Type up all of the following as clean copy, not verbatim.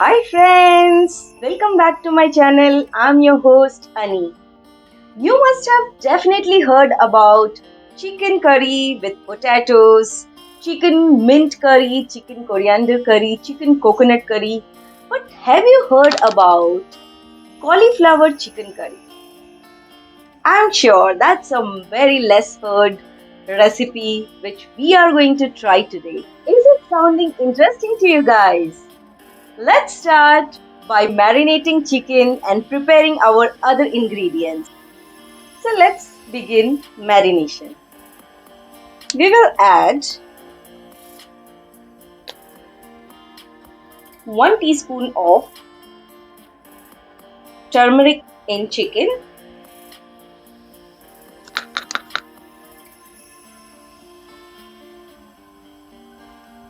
Hi friends, welcome back to my channel. I'm your host Ani. You must have definitely heard about chicken curry with potatoes, chicken mint curry, chicken coriander curry, chicken coconut curry. But have you heard about cauliflower chicken curry? I'm sure that's a very less heard recipe which we are going to try today. Is it sounding interesting to you guys? Let's start by marinating chicken and preparing our other ingredients. So let's begin marination. We will add 1 teaspoon of turmeric in chicken,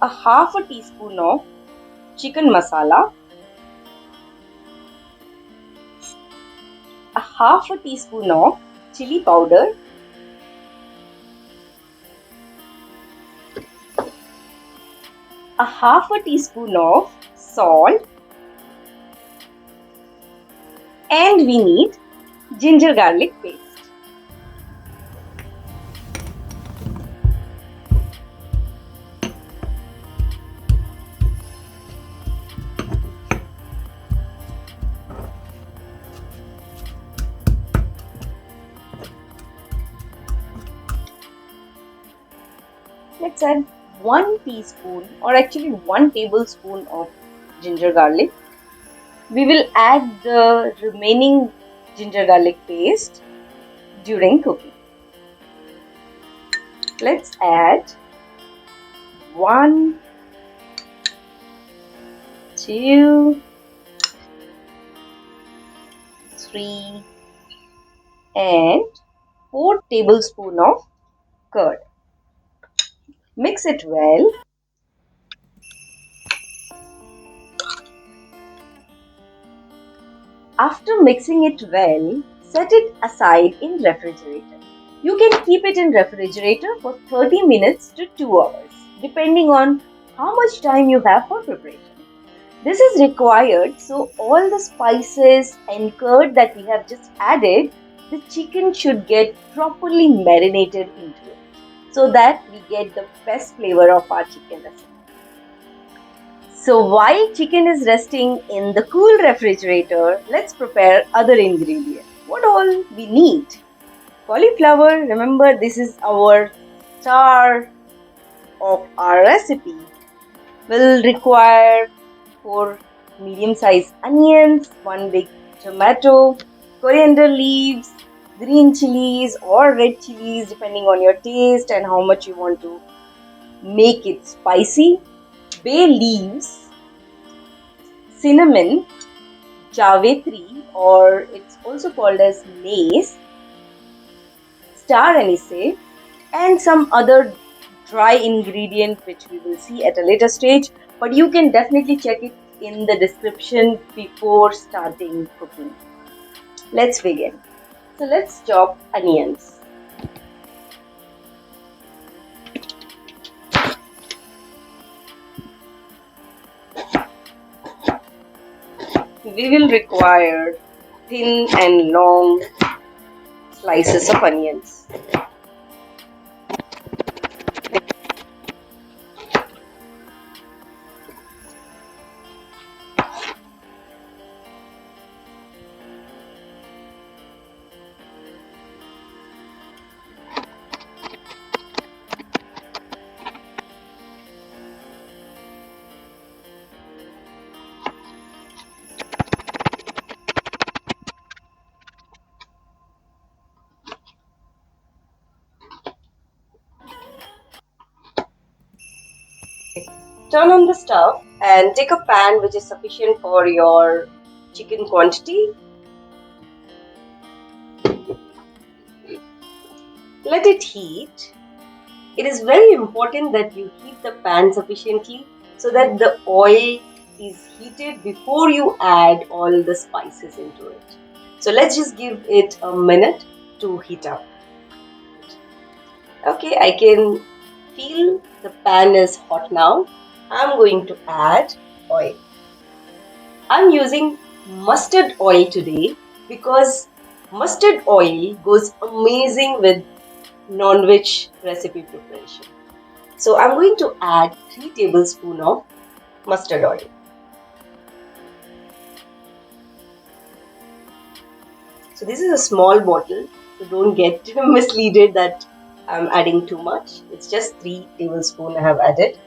a half a teaspoon of chicken masala, a half a teaspoon of chili powder, a half a teaspoon of salt, and we need ginger garlic paste. Let's add 1 teaspoon or actually 1 tablespoon of ginger garlic. We will add the remaining ginger garlic paste during cooking. Let's add 1, 2, 3 and 4 tablespoons of curd. Mix it well. After mixing it well, set it aside in refrigerator. You can keep it in refrigerator for 30 minutes to 2 hours, depending on how much time you have for preparation. This is required so all the spices and curd that we have just added, the chicken should get properly marinated into it so that we get the best flavor of our chicken recipe. So while chicken is resting in the cool refrigerator, let's prepare other ingredients. What all we need? Cauliflower, remember this is our star of our recipe. Will require 4 medium-sized onions, 1 big tomato, coriander leaves, green chilies or red chilies depending on your taste and how much you want to make it spicy, bay leaves, cinnamon, javitri or it's also called as mace, star anise and some other dry ingredient which we will see at a later stage, but you can definitely check it in the description before starting cooking. Let's begin. So let's chop onions. We will require thin and long slices of onions. Turn on the stove and take a pan which is sufficient for your chicken quantity. Let it heat. It is very important that you heat the pan sufficiently so that the oil is heated before you add all the spices into it. So let's just give it a minute to heat up. Okay, I can feel the pan is hot now. I'm going to add oil. I'm using mustard oil today because mustard oil goes amazing with non-veg recipe preparation. So I'm going to add 3 tablespoons of mustard oil. So this is a small bottle, so don't get misleaded that I'm adding too much. It's just 3 tablespoons I have added.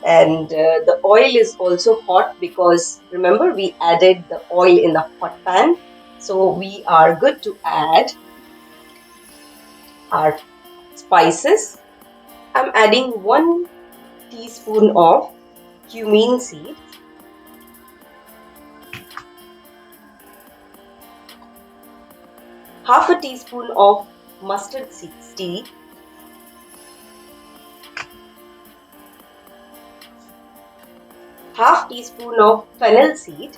And the oil is also hot because remember we added the oil in the hot pan. So we are good to add our spices. I'm adding 1 teaspoon of cumin seeds, half a teaspoon of mustard seed, half teaspoon of fennel seed,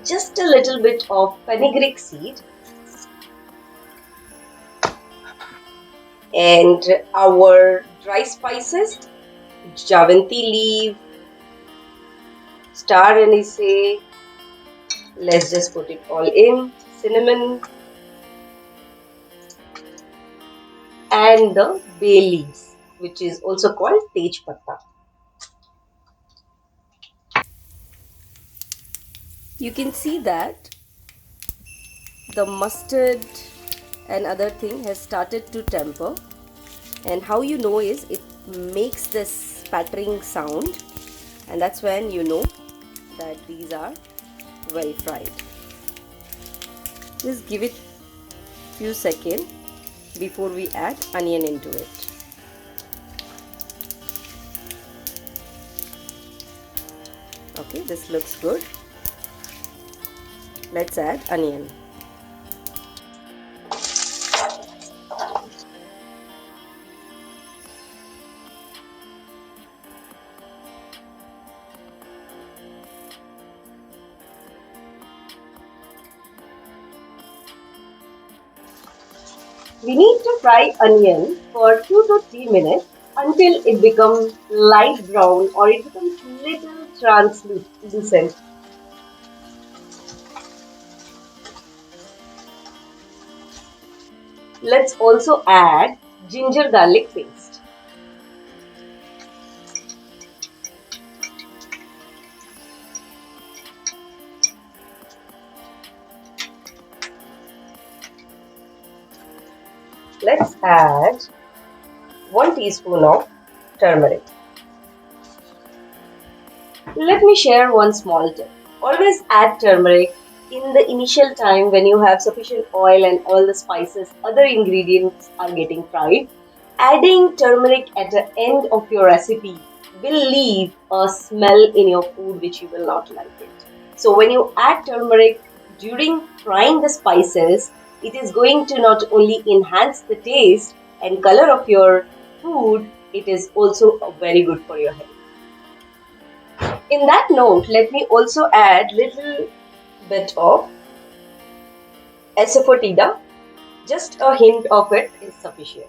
just a little bit of fenugreek seed, and our dry spices, javanti leaf, star anise, let's just put it all in, cinnamon, and the bay leaves, which is also called tej patta. You can see that the mustard and other thing has started to temper, and how you know is it makes this spattering sound, and that's when you know that these are well fried. Just give it few seconds before we add onion into it. Okay, this looks good. Let's add onion. We need to fry onion for 2 to 3 minutes until it becomes light brown or it becomes little translucent. Let's also add ginger garlic paste. Let's add 1 teaspoon of turmeric. Let me share one small tip. Always add turmeric in the initial time when you have sufficient oil and all the spices, other ingredients are getting fried. Adding turmeric at the end of your recipe will leave a smell in your food which you will not like it. So when you add turmeric during frying the spices, it is going to not only enhance the taste and color of your food, it is also very good for your health. In that note, let me also add little bit of asafetida. Just a hint of it is sufficient.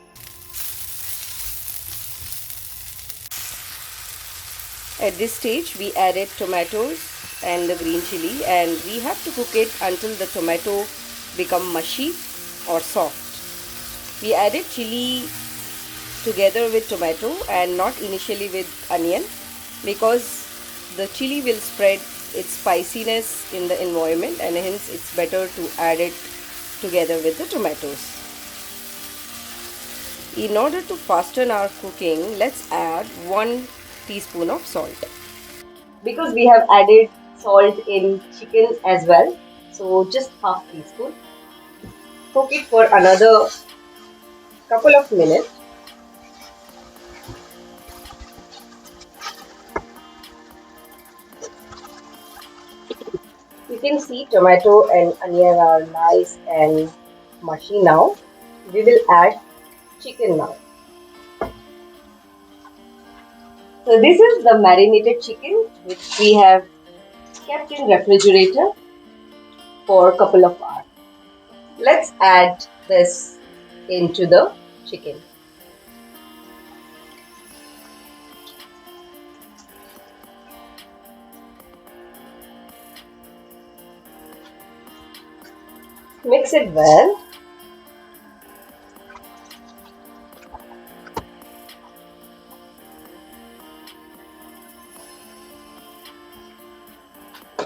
At this stage, we added tomatoes and the green chili, and we have to cook it until the tomato become mushy or soft. We added chili together with tomato and not initially with onion, because the chili will spread its spiciness in the environment, and hence it's better to add it together with the tomatoes. In order to fasten our cooking, let's add 1 teaspoon of salt. Because we have added salt in chicken as well, so just half teaspoon. Cook it for another couple of minutes. You can see tomato and onion are nice and mushy now. We will add chicken now. So this is the marinated chicken which we have kept in refrigerator for a couple of hours. Let's add this into the chicken. Mix it well.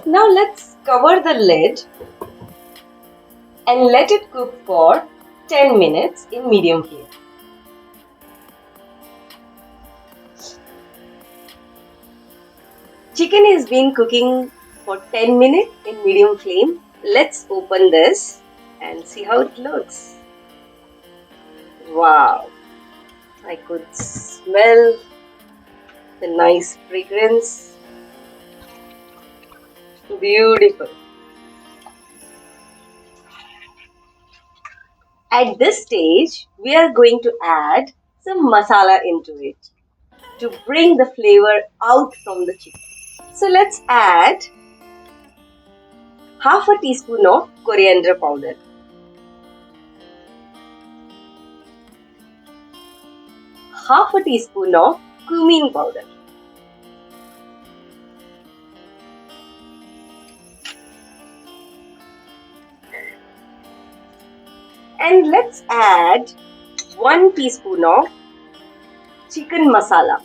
Now let's cover the lid and let it cook for 10 minutes in medium flame. Chicken has been cooking for 10 minutes in medium flame. Let's open this and see how it looks. Wow, I could smell the nice fragrance. Beautiful. At this stage, we are going to add some masala into it to bring the flavor out from the chicken. So let's add half a teaspoon of coriander powder, half a teaspoon of cumin powder, and let's add 1 teaspoon of chicken masala.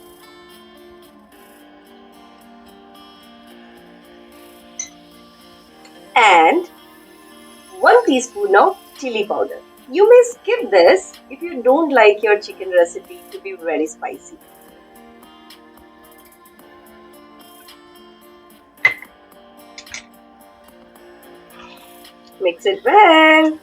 And 1 teaspoon of chili powder. You may skip this if you don't like your chicken recipe to be very spicy. Mix it well.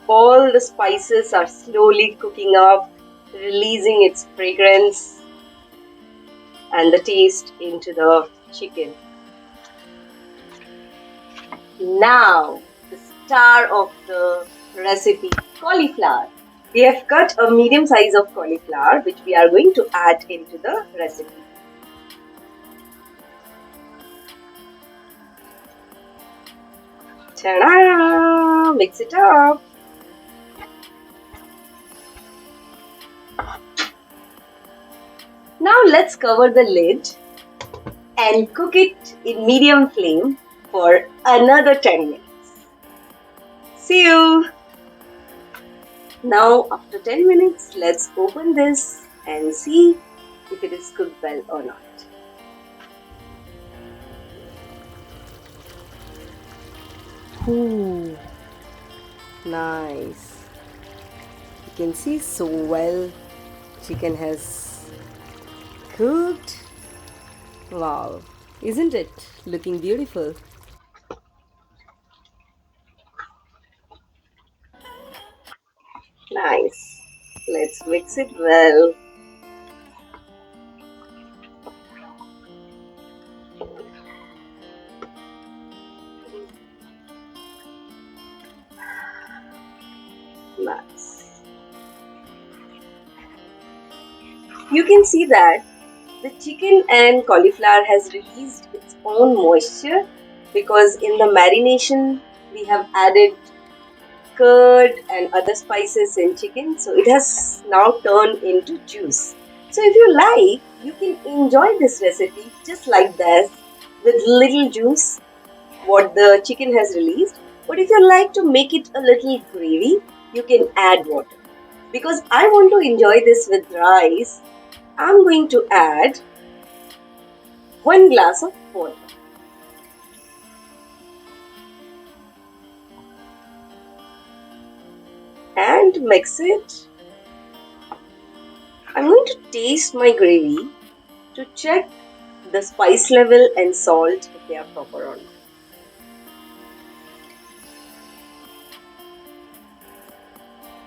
All the spices are slowly cooking up, releasing its fragrance and the taste into the chicken. Now, the star of the recipe, cauliflower. We have cut a medium size of cauliflower which we are going to add into the recipe. Ta-da! Mix it up. Now let's cover the lid and cook it in medium flame for another 10 minutes. See you! Now after 10 minutes, let's open this and see if it is cooked well or not. Ooh, nice. You can see so well chicken has cooked. Wow, isn't it looking beautiful? Nice. Let's mix it well. Nice. You can see that the chicken and cauliflower has released its own moisture because in the marination we have added curd and other spices in chicken, so it has now turned into juice. So if you like, you can enjoy this recipe just like this with little juice what the chicken has released. But if you like to make it a little gravy, you can add water. Because I want to enjoy this with rice, I'm going to add 1 glass of water. And mix it. I'm going to taste my gravy to check the spice level and salt if they are proper or not.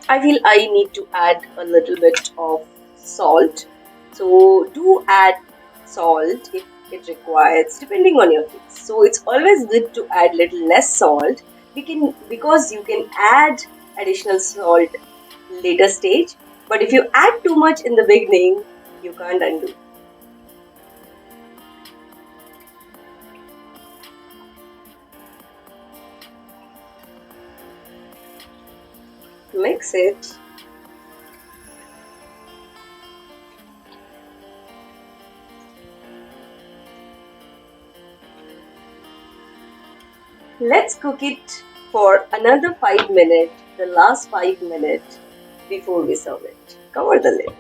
I feel I need to add a little bit of salt. So do add salt if it requires, depending on your taste. So it's always good to add little less salt because you can add additional salt later stage. But if you add too much in the beginning, you can't undo. Mix it. Let's cook it for another 5 minutes, the last 5 minutes before we serve it. Cover the lid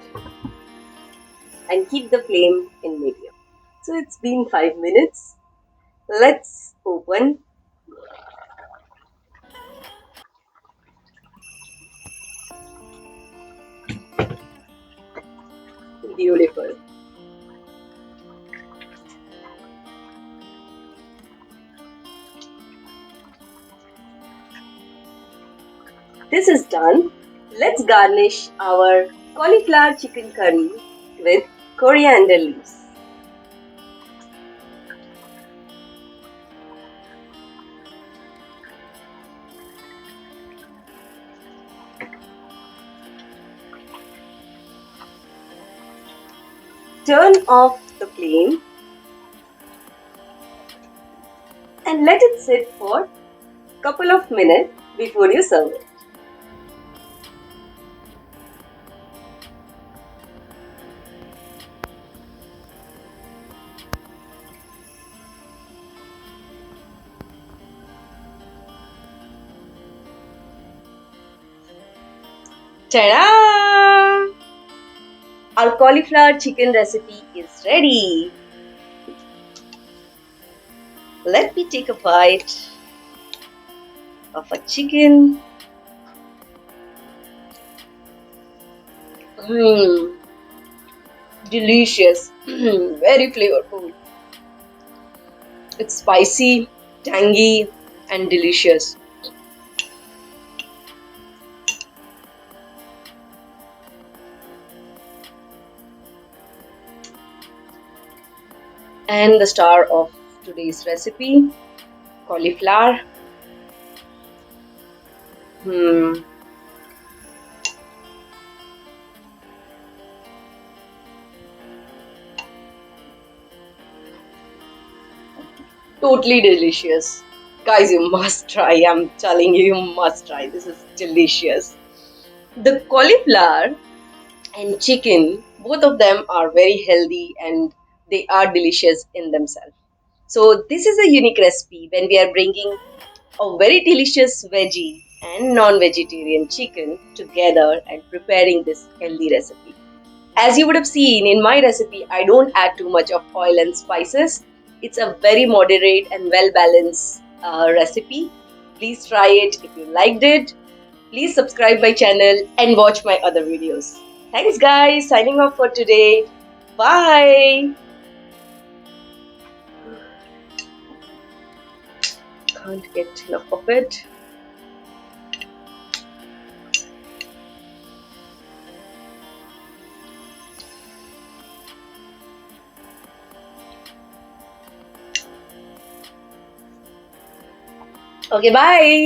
and keep the flame in medium. So it's been 5 minutes. Let's open. Beautiful. This is done. Let's garnish our cauliflower chicken curry with coriander leaves. Turn off the flame and let it sit for a couple of minutes before you serve it. Ta-da! Our cauliflower chicken recipe is ready. Let me take a bite of a chicken. Delicious, very flavorful. It's spicy, tangy, and delicious. And the star of today's recipe, cauliflower. Totally delicious. Guys, you must try. I'm telling you, you must try. This is delicious. The cauliflower and chicken, both of them are very healthy and they are delicious in themselves. So this is a unique recipe when we are bringing a very delicious veggie and non-vegetarian chicken together and preparing this healthy recipe. As you would have seen in my recipe, I don't add too much of oil and spices. It's a very moderate and well-balanced recipe. Please try it if you liked it. Please subscribe my channel and watch my other videos. Thanks guys, signing off for today. Bye. Can't get enough of it. Okay, bye.